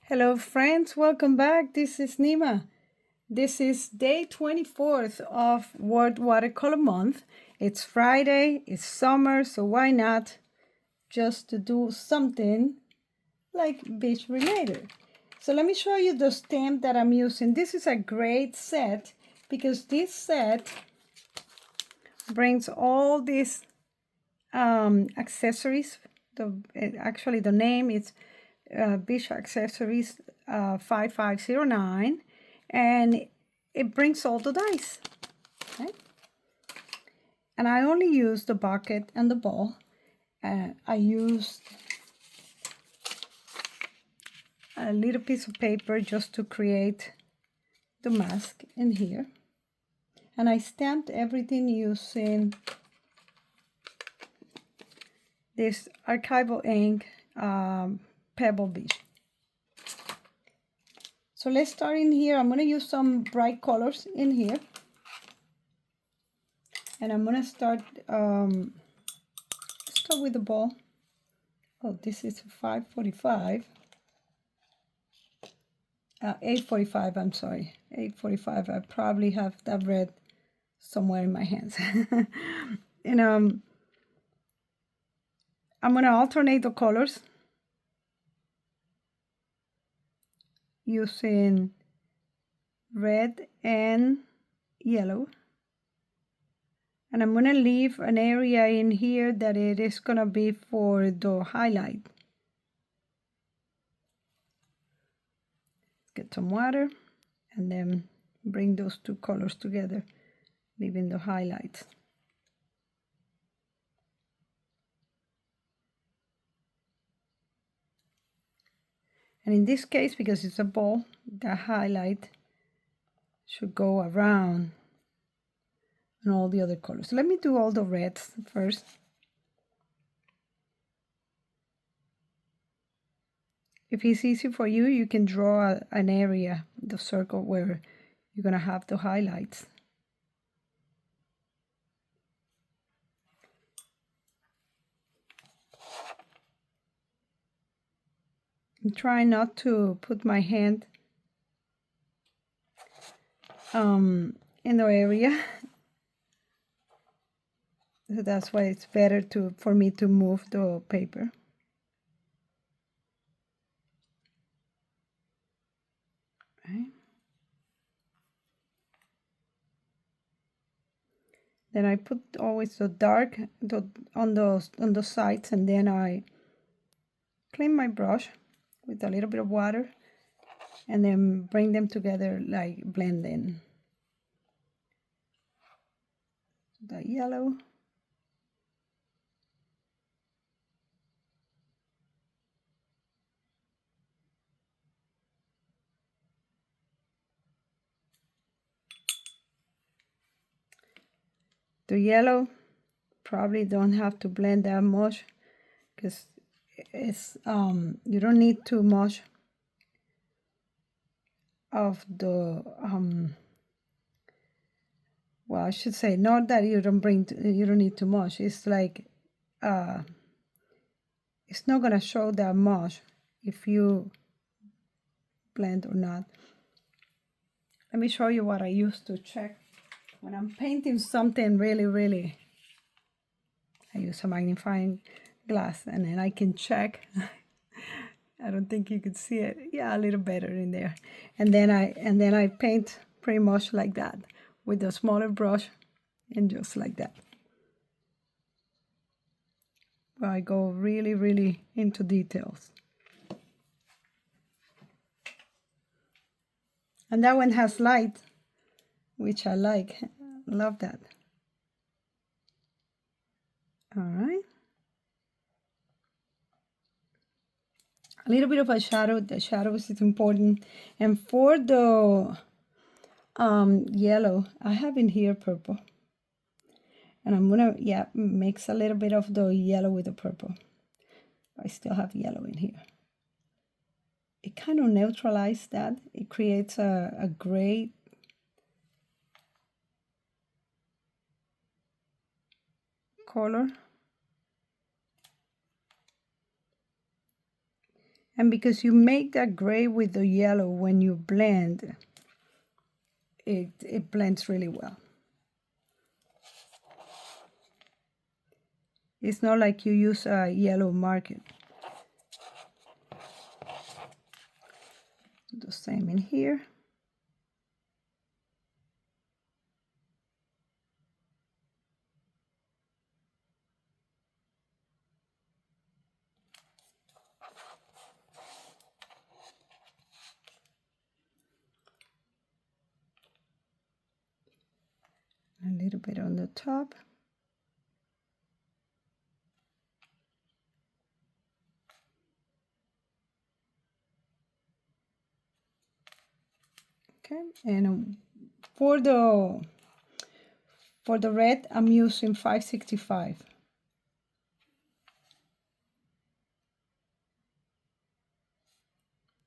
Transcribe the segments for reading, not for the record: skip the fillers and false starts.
Hello friends, welcome back. This is Nima. This is day 24th of World Watercolor Month. It's Friday, it's summer, so why not just to do something like beach related. So let me show you the stamp that I'm using. This is a great set because this set brings all these accessories. Actually the name is Beach Accessories 5509, and it brings all the dice, right? And I only use the bucket and the ball. I used a little piece of paper just to create the mask in here, and I stamped everything using this archival ink Pebble Beach. So let's start in here. I'm going to use some bright colors in here. And I'm going to start with the ball. Oh, this is 545. 845, I'm sorry. 845. I probably have that red somewhere in my hands. And I'm going to alternate the colors using red and yellow. And I'm going to leave an area in here that it is going to be for the highlight. Get some water and then bring those two colors together, leaving the highlights. And in this case, because it's a ball, the highlight should go around and all the other colors. So let me do all the reds first. If it's easy for you, you can draw an area, the circle where you're going to have the highlights. I'm trying not to put my hand in the area. So that's why it's better for me to move the paper. Right. Then I put always the dark on the sides, and then I clean my brush with a little bit of water and then bring them together, like blend in the yellow. The yellow probably don't have to blend that much because it's you don't need too much of the well, I should say not that you don't need too much. It's like it's not gonna show that much if you blend or not. Let me show you what I use to check when I'm painting something really. I use a magnifying glass and then I can check. I don't think you could see it. Yeah, a little better in there. And then I paint pretty much like that with a smaller brush and just like that. Where I go really into details. And that one has light, which I like. Love that. All right. A little bit of a shadow. The shadows is important. And for the yellow, I have in here purple. And I'm gonna, mix a little bit of the yellow with the purple. I still have yellow in here. It kind of neutralizes that. It creates a gray color. And because you make that gray with the yellow when you blend, it blends really well. It's not like you use a yellow marker. Do the same in here. A little bit on the top. Okay, and for the red, I'm using 565.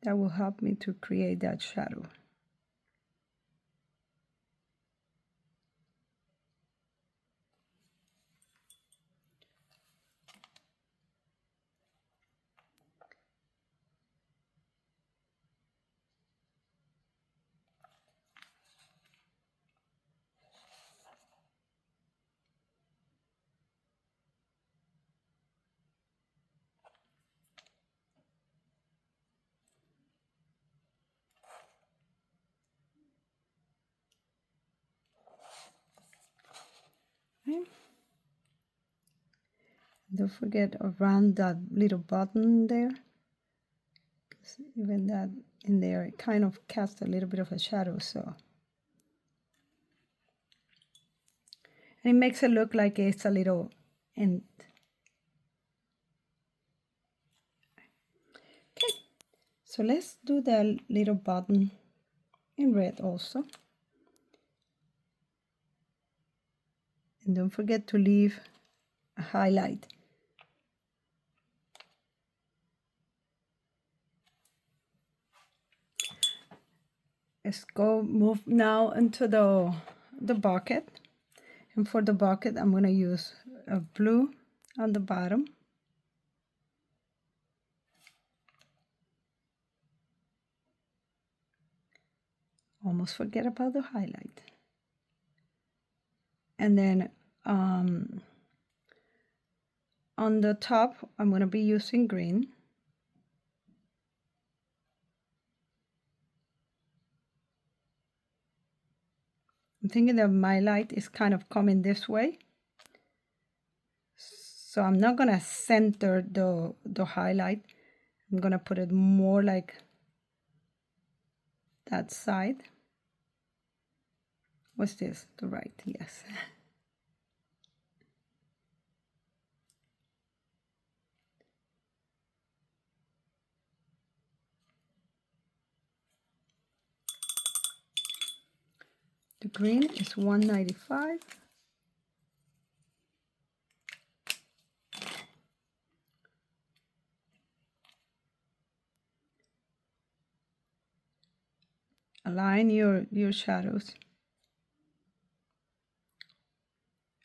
That will help me to create that shadow. Okay. Don't forget around that little button there. Even that in there, it kind of casts a little bit of a shadow, so. And it makes it look like it's a little end. Okay, so let's do the little button in red also. And don't forget to leave a highlight. Let's go move now into the bucket. And for the bucket, I'm going to use a blue on the bottom. Almost forget about the highlight. And then on the top, I'm going to be using green. I'm thinking that my light is kind of coming this way. So I'm not going to center the highlight. I'm going to put it more like that side. What's this? The right, yes. The green is 195. Align your shadows.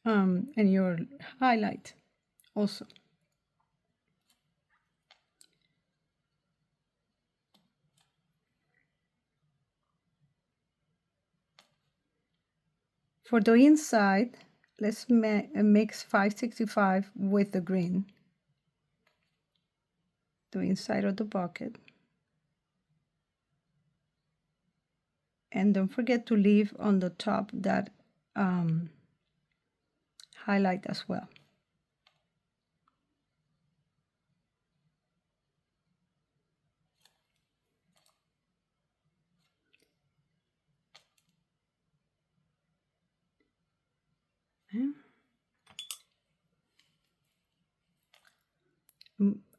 And your highlight also. For the inside, let's mix 565 with the green. The inside of the bucket. And don't forget to leave on the top that highlight as well.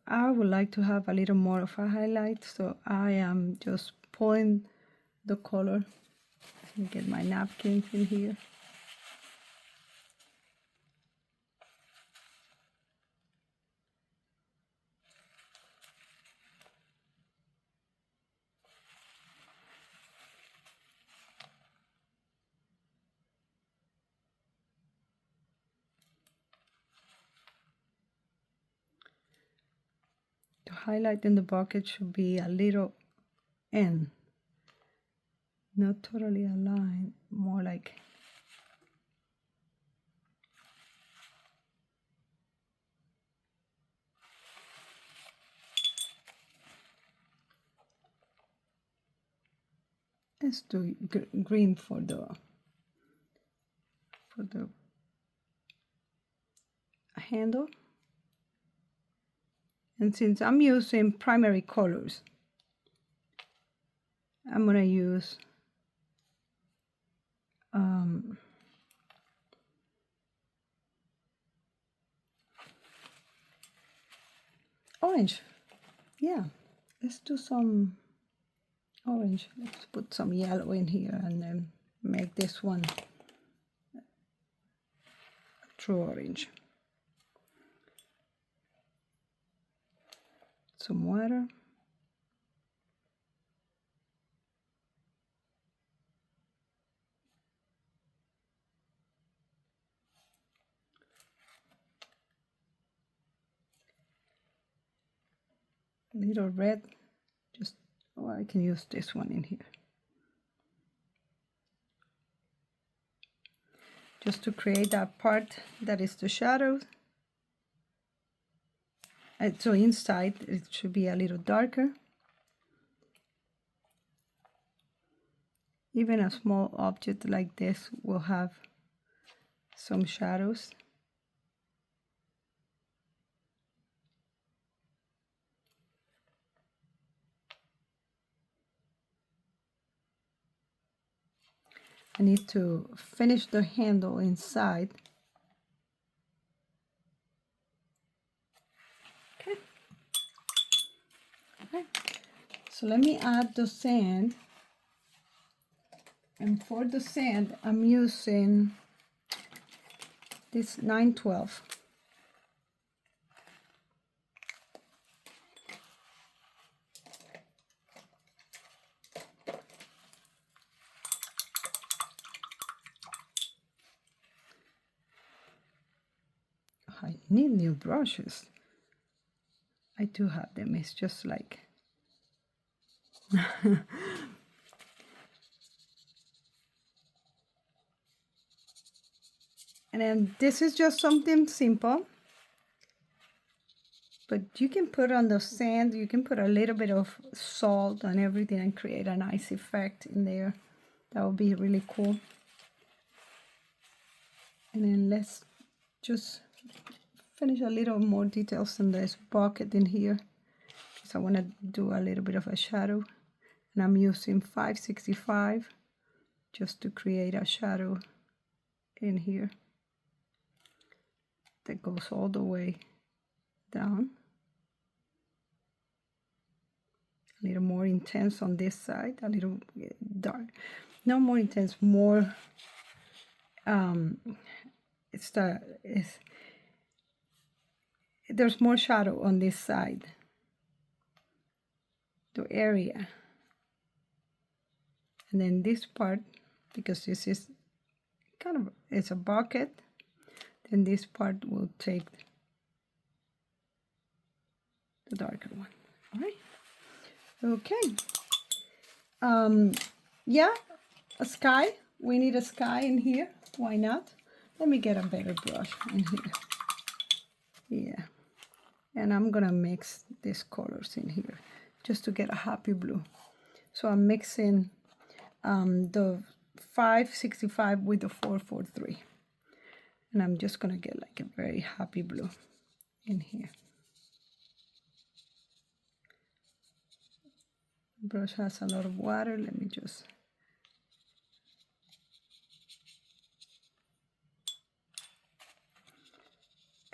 I would like to have a little more of a highlight, so I am just pulling the color. Let me get my napkins in here. highlight in the bucket should be a little in, not totally aligned, more like let's do green for the handle. And since I'm using primary colors, I'm gonna use orange. Yeah, let's do some orange. Let's put some yellow in here and then make this one true orange. Some water. A little red. Just, oh, I can use this one in here. Just to create that part that is the shadow. And so inside it should be a little darker. Even a small object like this will have some shadows. I need to finish the handle inside. Okay. Okay. So let me add the sand. And for the sand, I'm using this 912. I need new brushes. I do have them. It's just like and then this is just something simple, but you can put on the sand, you can put a little bit of salt on everything and create a nice effect in there. That would be really cool. And then let's just finish a little more details in this bucket in here, because I want to do a little bit of a shadow. And I'm using 565 just to create a shadow in here that goes all the way down. A little more intense on this side, a little dark. No more intense, more there's more shadow on this side, the area. And then this part, because this is kind of, it's a bucket, then this part will take the darker one. All right. Okay. Yeah, a sky. We need a sky in here. Why not? Let me get a better brush in here. Yeah. And I'm gonna mix these colors in here just to get a happy blue. So I'm mixing the 565 with the 443. And I'm just gonna get like a very happy blue in here. The brush has a lot of water. Let me just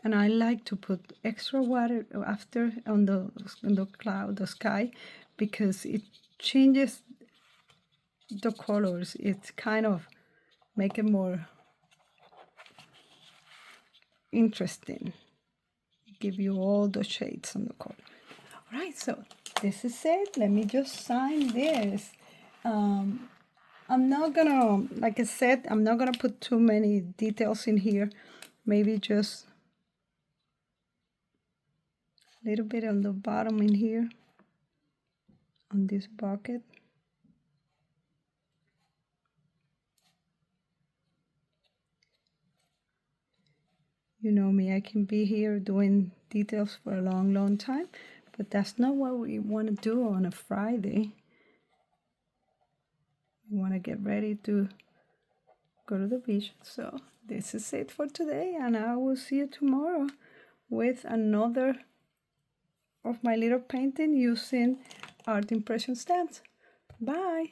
and I like to put extra water after on the cloud, the sky, because it changes the colors. It kind of make it more interesting. Give you all the shades on the color. All right, so this is it. Let me just sign this. I'm not gonna, like I said, I'm not gonna put too many details in here. Maybe just A little bit on the bottom in here, on this bucket. You know me, I can be here doing details for a long, long time, but that's not what we want to do on a Friday. We want to get ready to go to the beach. So this is it for today, and I will see you tomorrow with another of my little painting using art impression stamps. Bye.